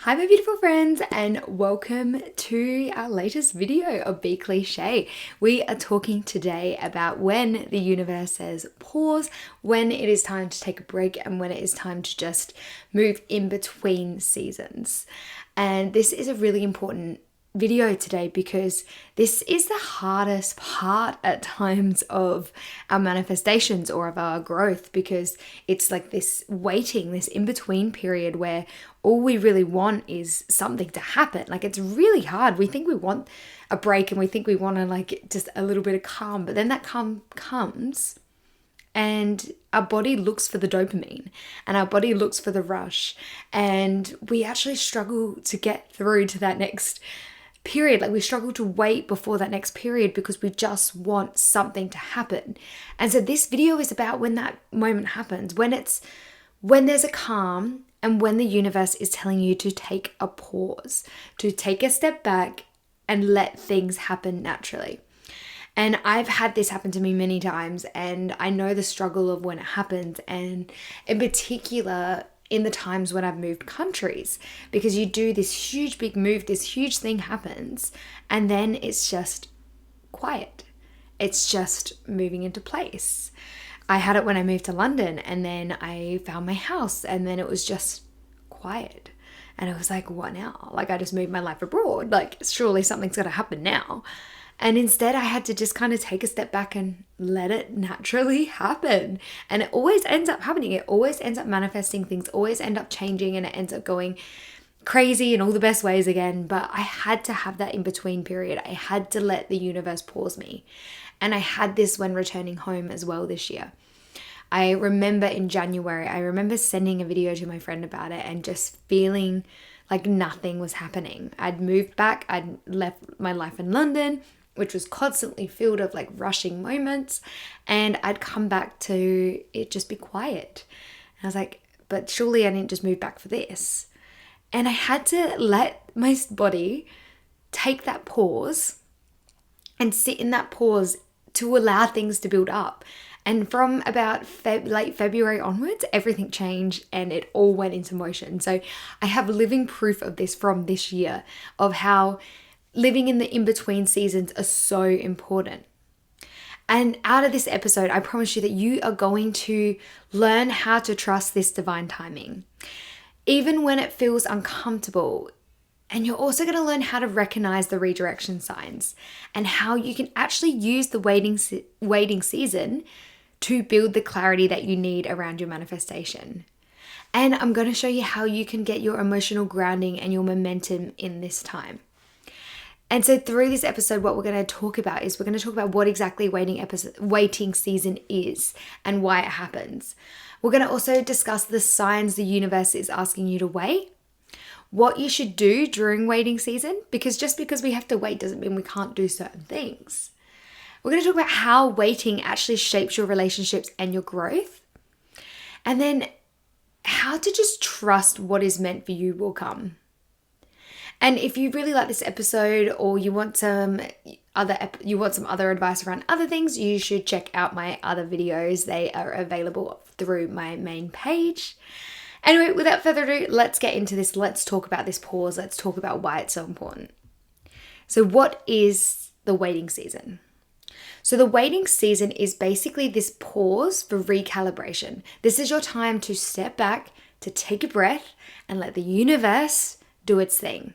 Hi my beautiful friends, and welcome to our latest video of Be Cliche. We are talking today about when the universe says pause, when it is time to take a break, and when it is time to just move in between seasons. And this is a really important video today because this is the hardest part at times of our manifestations or of our growth, because it's like this waiting, this in-between period where all we really want is something to happen. Like, it's really hard. We think we want a break and we think we want to like just a little bit of calm, but then that calm comes and our body looks for the dopamine and our body looks for the rush, and we actually struggle to get through to that next period. Like, we struggle to wait before that next period because we just want something to happen. And so this video is about when that moment happens, when there's a calm and when the universe is telling you to take a pause, to take a step back and let things happen naturally. And I've had this happen to me many times, and I know the struggle of when it happens, and in particular in the times when I've moved countries, because you do this huge big move, this huge thing happens, and then it's just quiet. It's just moving into place. I had it when I moved to London, and then I found my house, and then it was just quiet. And I was like, what now? Like, I just moved my life abroad. Like, surely something's got to happen now. And instead I had to just kind of take a step back and let it naturally happen. And it always ends up happening. It always ends up manifesting, things always end up changing, and it ends up going crazy in all the best ways again. But I had to have that in-between period. I had to let the universe pause me. And I had this when returning home as well this year. I remember in January, I remember sending a video to my friend about it and just feeling like nothing was happening. I'd moved back. I'd left my life in London, which was constantly filled of like rushing moments, and I'd come back to it just be quiet. And I was like, but surely I didn't just move back for this. And I had to let my body take that pause and sit in that pause to allow things to build up. And from about late February onwards, everything changed and it all went into motion. So I have living proof of this from this year, of how living in the in-between seasons are so important. And out of this episode, I promise you that you are going to learn how to trust this divine timing, even when it feels uncomfortable. And you're also going to learn how to recognize the redirection signs and how you can actually use the waiting season to build the clarity that you need around your manifestation. And I'm going to show you how you can get your emotional grounding and your momentum in this time. And so through this episode, what we're going to talk about is what exactly waiting season is and why it happens. We're going to also discuss the signs the universe is asking you to wait, what you should do during waiting season, because just because we have to wait doesn't mean we can't do certain things. We're going to talk about how waiting actually shapes your relationships and your growth. And then how to just trust what is meant for you will come. And if you really like this episode, or you want some other advice around other things, you should check out my other videos. They are available through my main page. Anyway, without further ado, let's get into this. Let's talk about this pause. Let's talk about why it's so important. So what is the waiting season? So the waiting season is basically this pause for recalibration. This is your time to step back, to take a breath, and let the universe do its thing.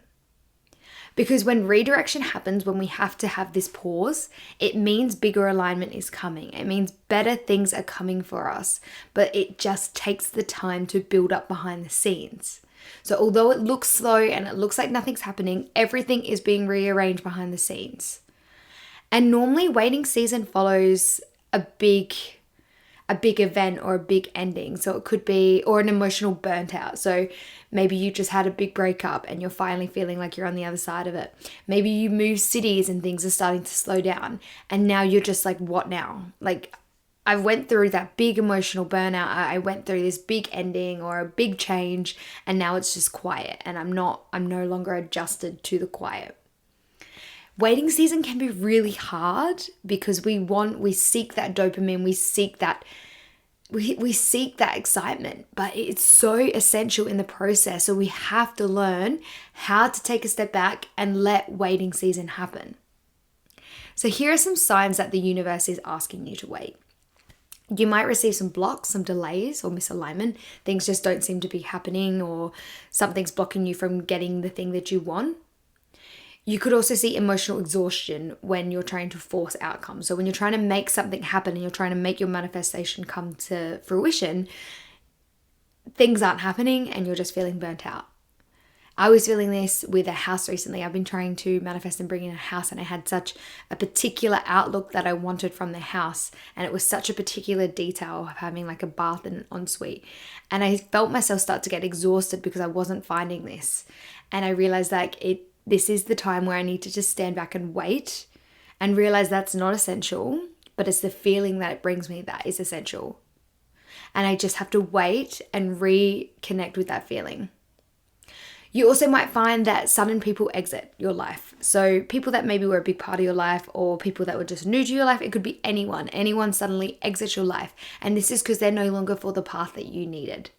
Because when redirection happens, when we have to have this pause, it means bigger alignment is coming. It means better things are coming for us, but it just takes the time to build up behind the scenes. So although it looks slow and it looks like nothing's happening, everything is being rearranged behind the scenes. And normally waiting season follows a big event or a big ending. So it could be, or an emotional burnt out. So maybe you just had a big breakup and you're finally feeling like you're on the other side of it. Maybe you move cities and things are starting to slow down, and now you're just like, what now? Like, I went through that big emotional burnout. I went through this big ending or a big change, and now it's just quiet, and I'm no longer adjusted to the quiet. Waiting season can be really hard because we seek that dopamine, we seek that we seek that excitement, but it's so essential in the process. So we have to learn how to take a step back and let waiting season happen. So here are some signs that the universe is asking you to wait. You might receive some blocks, some delays or misalignment. Things just don't seem to be happening, or something's blocking you from getting the thing that you want. You could also see emotional exhaustion when you're trying to force outcomes. So when you're trying to make something happen and you're trying to make your manifestation come to fruition, things aren't happening and you're just feeling burnt out. I was feeling this with a house recently. I've been trying to manifest and bring in a house, and I had such a particular outlook that I wanted from the house, and it was such a particular detail of having like a bath and an ensuite. And I felt myself start to get exhausted because I wasn't finding this. And I realized this is the time where I need to just stand back and wait and realize that's not essential, but it's the feeling that it brings me that is essential. And I just have to wait and reconnect with that feeling. You also might find that sudden people exit your life. So people that maybe were a big part of your life, or people that were just new to your life, it could be anyone. Anyone suddenly exits your life. And this is because they're no longer for the path that you needed.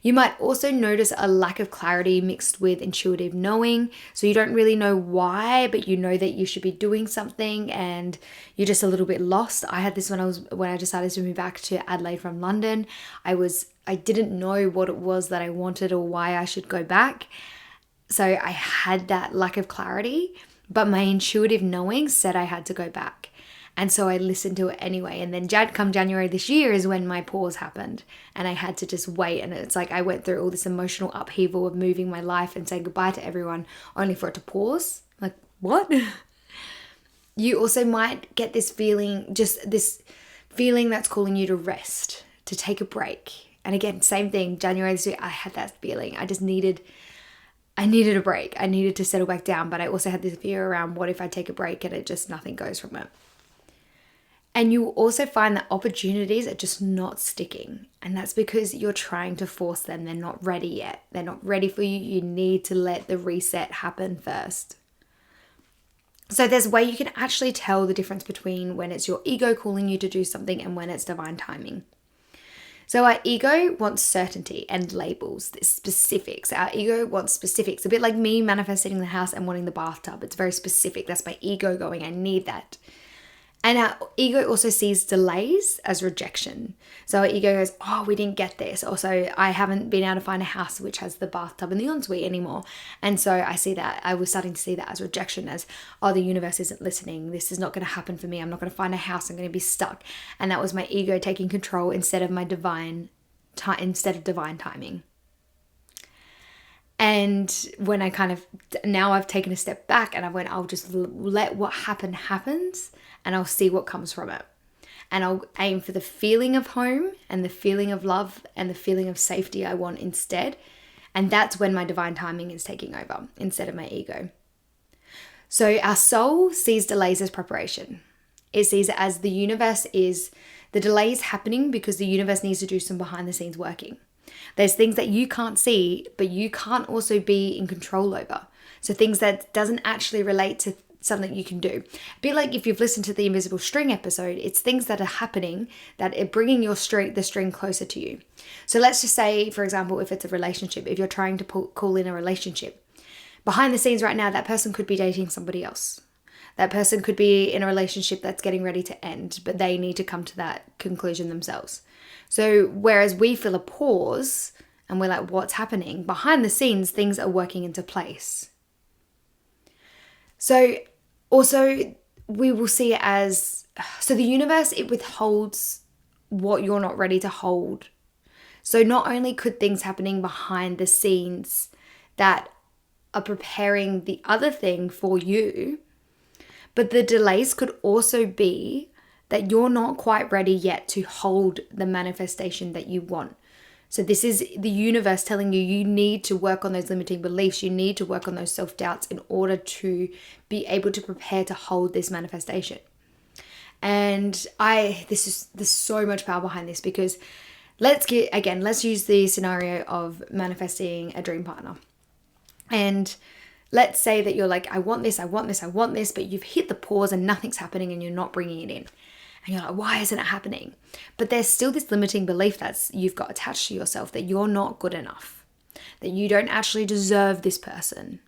You might also notice a lack of clarity mixed with intuitive knowing. So you don't really know why, but you know that you should be doing something and you're just a little bit lost. I had this when I decided to move back to Adelaide from London. I didn't know what it was that I wanted or why I should go back. So I had that lack of clarity, but my intuitive knowing said I had to go back. And so I listened to it anyway. And then come January this year is when my pause happened. And I had to just wait. And it's like I went through all this emotional upheaval of moving my life and saying goodbye to everyone, only for it to pause. Like, what? You also might get this feeling that's calling you to rest, to take a break. And again, same thing, January this year, I had that feeling. I needed a break. I needed to settle back down. But I also had this fear around, what if I take a break and nothing goes from it? And you will also find that opportunities are just not sticking. And that's because you're trying to force them. They're not ready yet. They're not ready for you. You need to let the reset happen first. So there's a way you can actually tell the difference between when it's your ego calling you to do something and when it's divine timing. So our ego wants certainty and labels, specifics. Our ego wants specifics. A bit like me manifesting the house and wanting the bathtub. It's very specific. That's my ego going, I need that. And our ego also sees delays as rejection. So our ego goes, oh, we didn't get this. Also, I haven't been able to find a house which has the bathtub and the ensuite anymore. And so I was starting to see that as rejection, as, oh, the universe isn't listening. This is not going to happen for me. I'm not going to find a house. I'm going to be stuck. And that was my ego taking control instead of divine timing. And when now I've taken a step back and I'll just let what happens, and I'll see what comes from it. And I'll aim for the feeling of home and the feeling of love and the feeling of safety I want instead. And that's when my divine timing is taking over instead of my ego. So our soul sees delays as preparation. It sees it as the delay is happening because the universe needs to do some behind the scenes working. There's things that you can't see, but you can't also be in control over. So things that doesn't actually relate to something you can do. A bit like if you've listened to the invisible string episode, it's things that are happening that are bringing the string closer to you. So let's just say, for example, if it's a relationship, if you're trying to call in a relationship, behind the scenes right now, that person could be dating somebody else. That person could be in a relationship that's getting ready to end, but they need to come to that conclusion themselves. So whereas we feel a pause and we're like, what's happening? Behind the scenes, things are working into place. So also we will see it as, so the universe, it withholds what you're not ready to hold. So not only could things happening behind the scenes that are preparing the other thing for you, but the delays could also be that you're not quite ready yet to hold the manifestation that you want. So this is the universe telling you need to work on those limiting beliefs. You need to work on those self-doubts in order to be able to prepare to hold this manifestation. And there's so much power behind this, because let's use the scenario of manifesting a dream partner. And let's say that you're like, I want this, but you've hit the pause and nothing's happening and you're not bringing it in. And you're like, why isn't it happening? But there's still this limiting belief that you've got attached to yourself, that you're not good enough, that you don't actually deserve this person.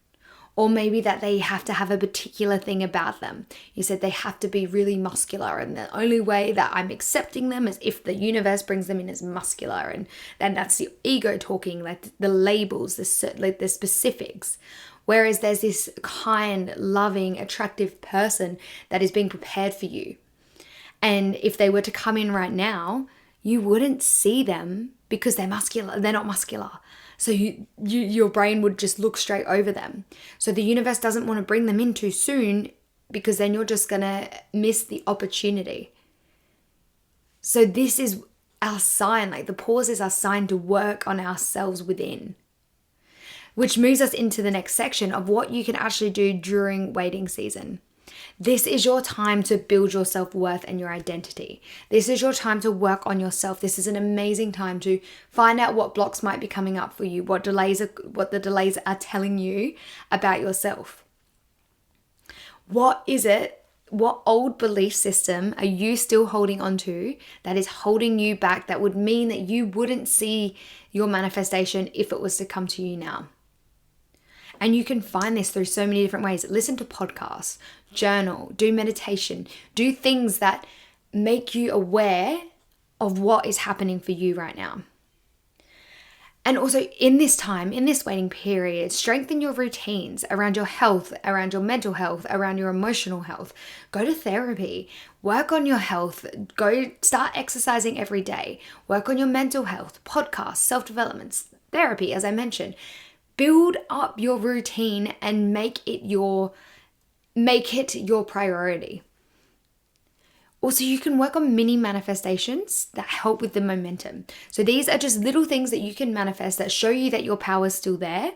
Or maybe that they have to have a particular thing about them. You said they have to be really muscular, and the only way that I'm accepting them is if the universe brings them in as muscular, and then that's the ego talking, like the labels, the specifics. Whereas there's this kind, loving, attractive person that is being prepared for you. And if they were to come in right now, you wouldn't see them because they're muscular. They're not muscular. So your brain would just look straight over them. So the universe doesn't want to bring them in too soon, because then you're just going to miss the opportunity. So this is our sign, like the pause is our sign to work on ourselves within. Which moves us into the next section of what you can actually do during waiting season. This is your time to build your self-worth and your identity. This is your time to work on yourself. This is an amazing time to find out what blocks might be coming up for you, what the delays are telling you about yourself. What is it? What old belief system are you still holding on to that is holding you back, that would mean that you wouldn't see your manifestation if it was to come to you now? And you can find this through so many different ways. Listen to podcasts, journal, do meditation, do things that make you aware of what is happening for you right now. And also in this time, in this waiting period, strengthen your routines around your health, around your mental health, around your emotional health. Go to therapy, work on your health, go start exercising every day, work on your mental health, podcasts, self-development, therapy, as I mentioned. Build up your routine and make it your priority. Also, you can work on mini manifestations that help with the momentum. So these are just little things that you can manifest that show you that your power is still there,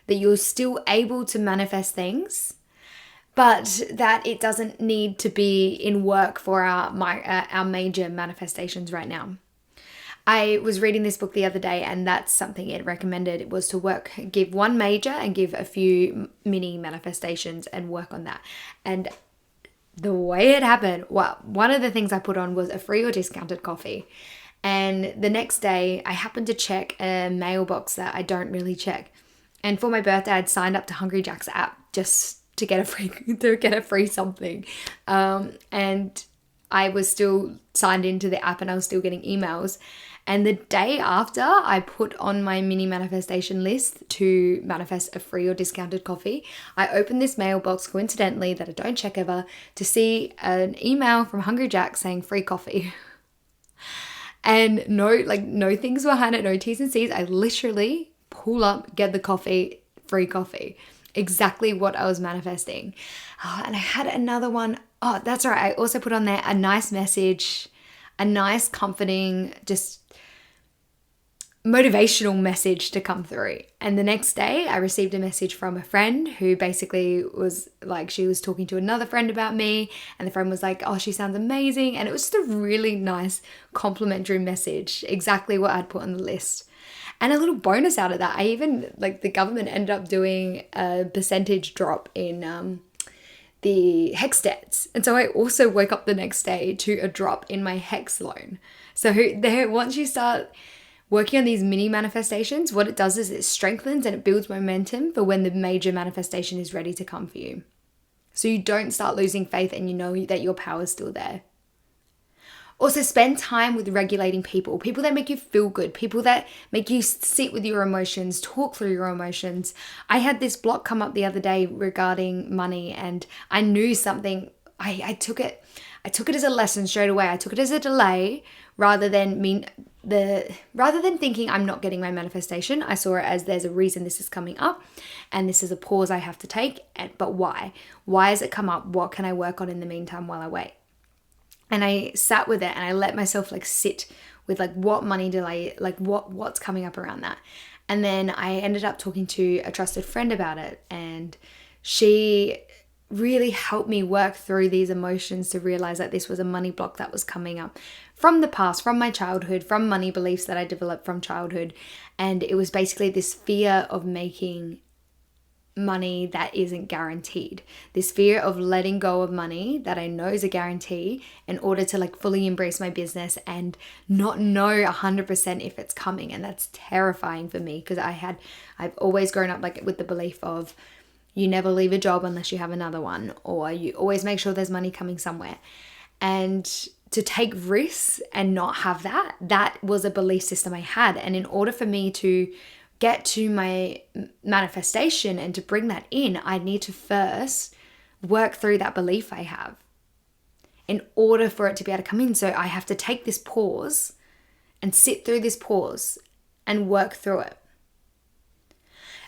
that you're still able to manifest things, but that it doesn't need to be in work for our major manifestations right now. I was reading this book the other day, and that's something it recommended. It was to give one major and give a few mini manifestations and work on that. And the way it happened, one of the things I put on was a free or discounted coffee. And the next day I happened to check a mailbox that I don't really check. And for my birthday, I'd signed up to Hungry Jack's app just to get a free something. And I was still signed into the app and I was still getting emails. And the day after, I put on my mini manifestation list to manifest a free or discounted coffee. I opened this mailbox coincidentally that I don't check ever to see an email from Hungry Jack saying free coffee. And no things behind it, no T's and C's. I literally pull up, get the coffee, free coffee. Exactly what I was manifesting. And I had another one. Oh, that's right. I also put on there a nice message, a nice comforting, just motivational message to come through. And the next day I received a message from a friend who basically was like, she was talking to another friend about me, and the friend was like, oh, she sounds amazing. And it was just a really nice complimentary message, exactly what I'd put on the list. And a little bonus out of that, I even, the government ended up doing a percentage drop in the HEX debts. And so I also woke up the next day to a drop in my HEX loan. So once you start working on these mini manifestations, what it does is it strengthens and it builds momentum for when the major manifestation is ready to come for you. So you don't start losing faith and you know that your power is still there. Also, spend time with regulating people that make you feel good, people that make you sit with your emotions, talk through your emotions. I had this block come up the other day regarding money, and I knew something. I took it as a lesson straight away. I took it as a delay rather than thinking I'm not getting my manifestation. I saw it as there's a reason this is coming up and this is a pause I have to take. But why? Why has it come up? What can I work on in the meantime while I wait? And I sat with it and I let myself sit with what money delay, what's coming up around that. And then I ended up talking to a trusted friend about it, and she really helped me work through these emotions to realize that this was a money block that was coming up from the past, from my childhood, from money beliefs that I developed from childhood. And it was basically this fear of making money that isn't guaranteed. This fear of letting go of money that I know is a guarantee in order to like fully embrace my business and not know 100% if it's coming. And that's terrifying for me because I've always grown up like with the belief of you never leave a job unless you have another one, or you always make sure there's money coming somewhere. And to take risks and not have that was a belief system I had. And in order for me to get to my manifestation and to bring that in, I need to first work through that belief I have in order for it to be able to come in. So I have to take this pause and sit through this pause and work through it.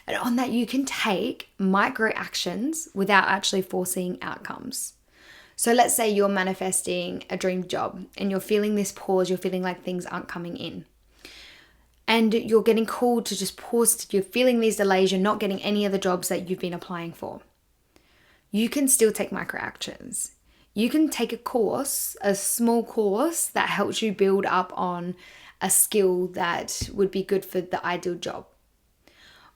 And on that, you can take micro actions without actually forcing outcomes. So let's say you're manifesting a dream job and you're feeling this pause, you're feeling like things aren't coming in. And you're getting called to just pause, you're feeling these delays, you're not getting any of the jobs that you've been applying for. You can still take micro actions. You can take a course, a small course that helps you build up on a skill that would be good for the ideal job.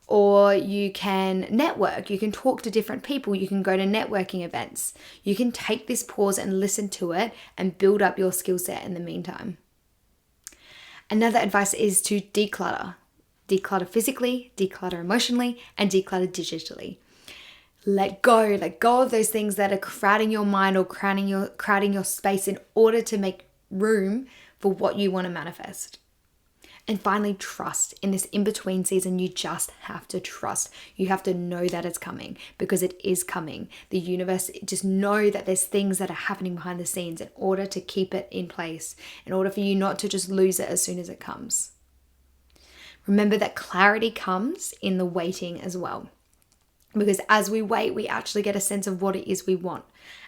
Or you can network, you can talk to different people, you can go to networking events. You can take this pause and listen to it and build up your skill set in the meantime. Another advice is to declutter. Declutter physically, declutter emotionally, and declutter digitally. Let go of those things that are crowding your mind or crowding your space in order to make room for what you want to manifest. And finally, trust. In this in-between season, you just have to trust. You have to know that it's coming because it is coming. The universe, just know that there's things that are happening behind the scenes in order to keep it in place, in order for you not to just lose it as soon as it comes. Remember that clarity comes in the waiting as well. Because as we wait, we actually get a sense of what it is we want.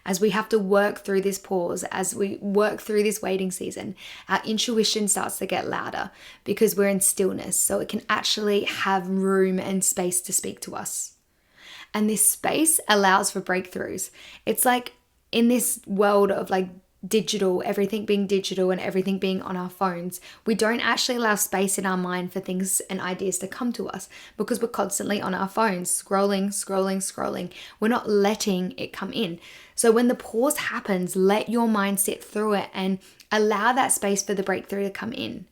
As we have to work through this pause, as we work through this waiting season, our intuition starts to get louder because we're in stillness. So it can actually have room and space to speak to us. And this space allows for breakthroughs. It's like in this world of like digital, everything being digital and everything being on our phones, we don't actually allow space in our mind for things and ideas to come to us because we're constantly on our phones, scrolling. We're not letting it come in. So when the pause happens, let your mind sit through it and allow that space for the breakthrough to come in.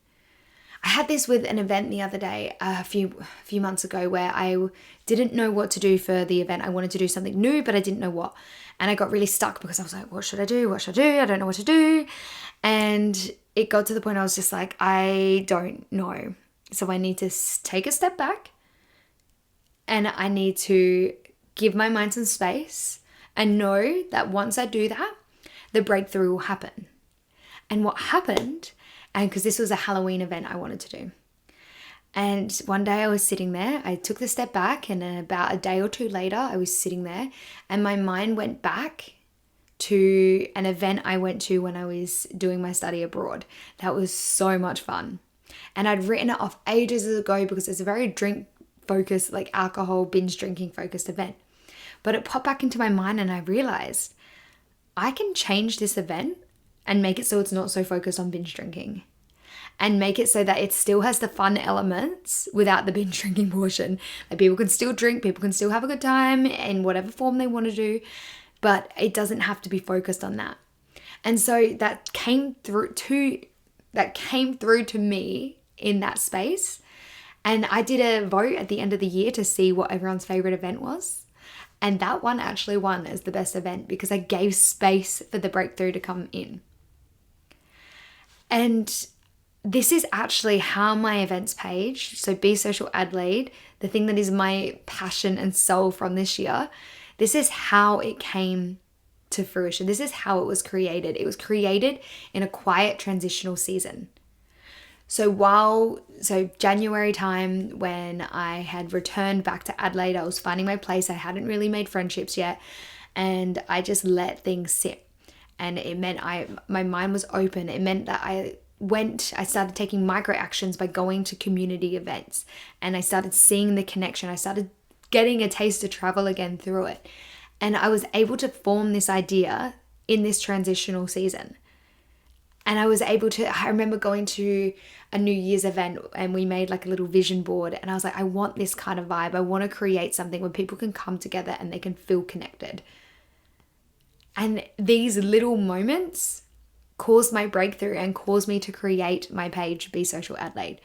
I had this with an event the other day, a few months ago, where I didn't know what to do for the event. I wanted to do something new, but I didn't know what. And I got really stuck because I was like, what should I do? I don't know what to do. And it got to the point I was just like, I don't know. So I need to take a step back and I need to give my mind some space and know that once I do that, the breakthrough will happen. And what happened, and because this was a Halloween event I wanted to do. And one day I was sitting there, I took the step back, and about a day or two later, I was sitting there and my mind went back to an event I went to when I was doing my study abroad. That was so much fun. And I'd written it off ages ago because it's a very drink focused, like alcohol, binge drinking focused event. But it popped back into my mind and I realized I can change this event and make it so it's not so focused on binge drinking. And make it so that it still has the fun elements without the binge drinking portion. Like people can still drink, people can still have a good time in whatever form they want to do, but it doesn't have to be focused on that. And so that came through to me in that space. And I did a vote at the end of the year to see what everyone's favorite event was. And that one actually won as the best event because I gave space for the breakthrough to come in. And this is actually how my events page, so Be Social Adelaide, the thing that is my passion and soul from this year, this is how it came to fruition. This is how it was created. It was created in a quiet transitional season. So January time when I had returned back to Adelaide, I was finding my place. I hadn't really made friendships yet, and I just let things sit. And it meant my mind was open. It meant that I started taking micro actions by going to community events, and I started seeing the connection. I started getting a taste of travel again through it. And I was able to form this idea in this transitional season. And I remember going to a New Year's event and we made like a little vision board, and I was like, I want this kind of vibe. I want to create something where people can come together and they can feel connected. And these little moments caused my breakthrough and caused me to create my page, Be Social Adelaide.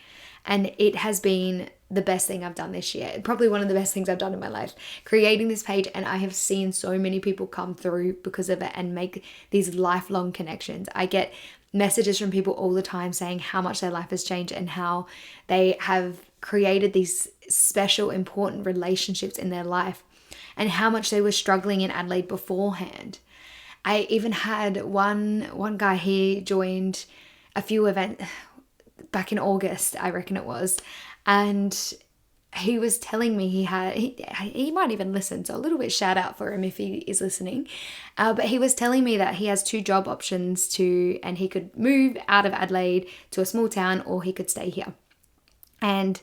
And it has been the best thing I've done this year. Probably one of the best things I've done in my life, creating this page. And I have seen so many people come through because of it and make these lifelong connections. I get messages from people all the time saying how much their life has changed and how they have created these special, important relationships in their life and how much they were struggling in Adelaide beforehand. I even had one guy, he joined a few events back in August, I reckon it was, and he was telling me he might even listen, so a little bit shout out for him if he is listening, but he was telling me that he has 2 job options and he could move out of Adelaide to a small town or he could stay here. And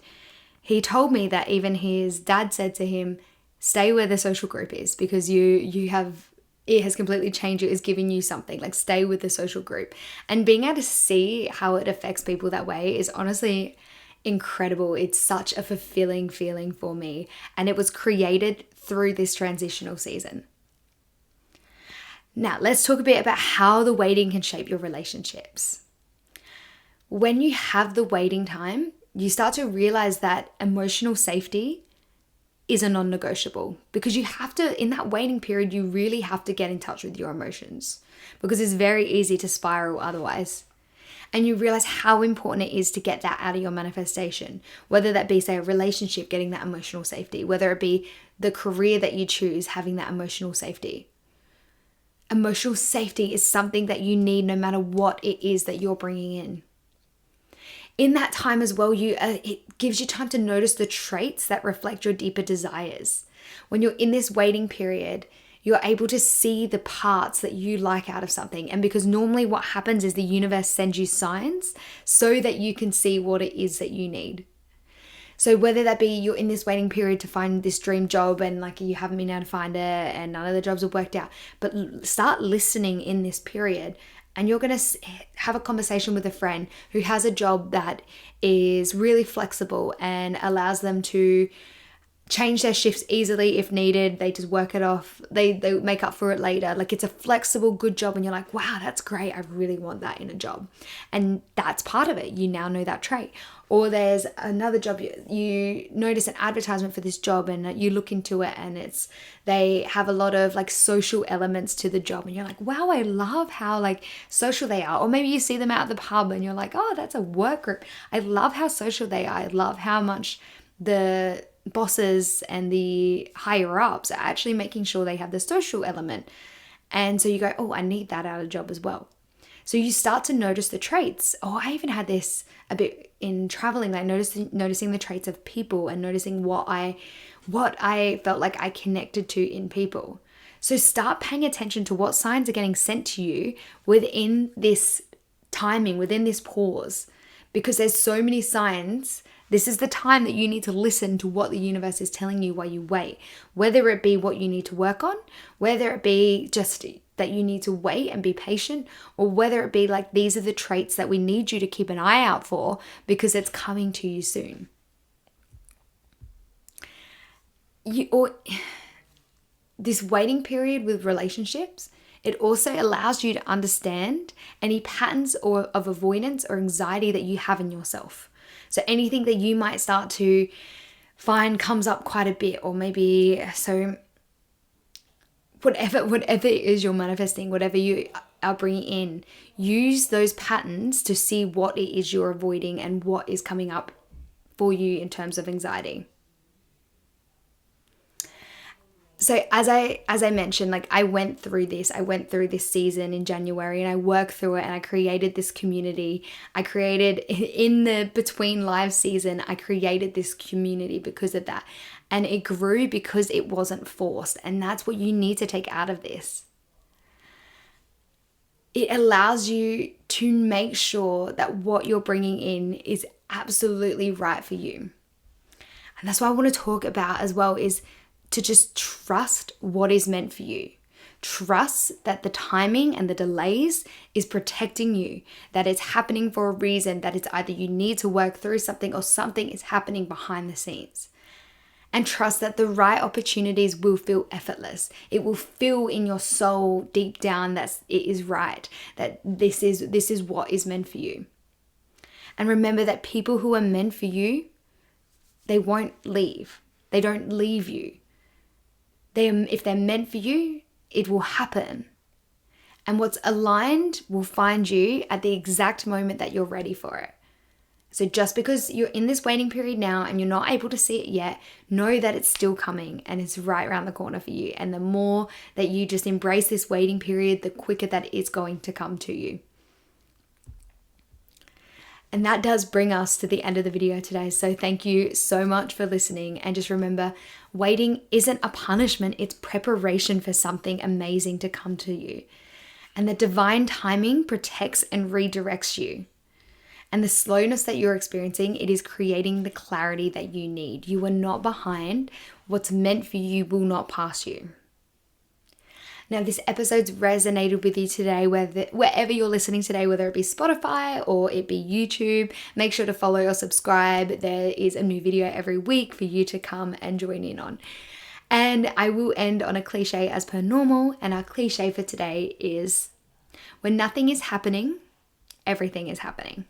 he told me that even his dad said to him, stay where the social group is, because it has completely changed you, is giving you something, like stay with the social group. And being able to see how it affects people that way is honestly incredible. It's such a fulfilling feeling for me. And it was created through this transitional season. Now, let's talk a bit about how the waiting can shape your relationships. When you have the waiting time, you start to realize that emotional safety is a non-negotiable, because you have to, in that waiting period, you really have to get in touch with your emotions, because it's very easy to spiral otherwise. And you realize how important it is to get that out of your manifestation, whether that be, say, a relationship, getting that emotional safety, whether it be the career that you choose, having that emotional safety. Emotional safety is something that you need no matter what it is that you're bringing in. In that time as well, it gives you time to notice the traits that reflect your deeper desires. When you're in this waiting period, you're able to see the parts that you like out of something. And because normally what happens is the universe sends you signs so that you can see what it is that you need. So whether that be you're in this waiting period to find this dream job and like you haven't been able to find it and none of the jobs have worked out, but start listening in this period. And you're going to have a conversation with a friend who has a job that is really flexible and allows them to change their shifts easily if needed. They just work it off. They make up for it later. Like, it's a flexible, good job. And you're like, wow, that's great. I really want that in a job. And that's part of it. You now know that trait. Or there's another job, you notice an advertisement for this job and you look into it and they have a lot of like social elements to the job and you're like, wow, I love how like social they are. Or maybe you see them out at the pub and you're like, oh, that's a work group. I love how social they are. I love how much the bosses and the higher ups are actually making sure they have the social element. And so you go, oh, I need that out of a job as well. So you start to notice the traits. Oh, I even had this a bit in traveling, like noticing the traits of people and noticing what I felt like I connected to in people. So start paying attention to what signs are getting sent to you within this timing, within this pause, because there's so many signs. This is the time that you need to listen to what the universe is telling you while you wait, whether it be what you need to work on, whether it be just that you need to wait and be patient, or whether it be like, these are the traits that we need you to keep an eye out for because it's coming to you soon. This waiting period with relationships, it also allows you to understand any patterns of avoidance or anxiety that you have in yourself. So anything that you might start to find comes up quite a bit, or maybe whatever it is you're manifesting, whatever you are bringing in, use those patterns to see what it is you're avoiding and what is coming up for you in terms of anxiety. So as I mentioned, like I went through this season in January and I worked through it and I created this community. I created in the between live season, I created this community because of that. And it grew because it wasn't forced. And that's what you need to take out of this. It allows you to make sure that what you're bringing in is absolutely right for you. And that's what I want to talk about as well, is to just trust what is meant for you. Trust that the timing and the delays is protecting you, that it's happening for a reason, that it's either you need to work through something or something is happening behind the scenes. And trust that the right opportunities will feel effortless. It will feel in your soul deep down that it is right, that this is what is meant for you. And remember that people who are meant for you, they won't leave. They don't leave you. If they're meant for you, it will happen. And what's aligned will find you at the exact moment that you're ready for it. So just because you're in this waiting period now and you're not able to see it yet, know that it's still coming and it's right around the corner for you. And the more that you just embrace this waiting period, the quicker that it's going to come to you. And that does bring us to the end of the video today. So thank you so much for listening. And just remember, waiting isn't a punishment. It's preparation for something amazing to come to you. And the divine timing protects and redirects you. And the slowness that you're experiencing, it is creating the clarity that you need. You are not behind. What's meant for you will not pass you. Now, if this episode's resonated with you today, wherever you're listening today, whether it be Spotify or it be YouTube, make sure to follow or subscribe. There is a new video every week for you to come and join in on. And I will end on a cliche as per normal. And our cliche for today is, when nothing is happening, everything is happening.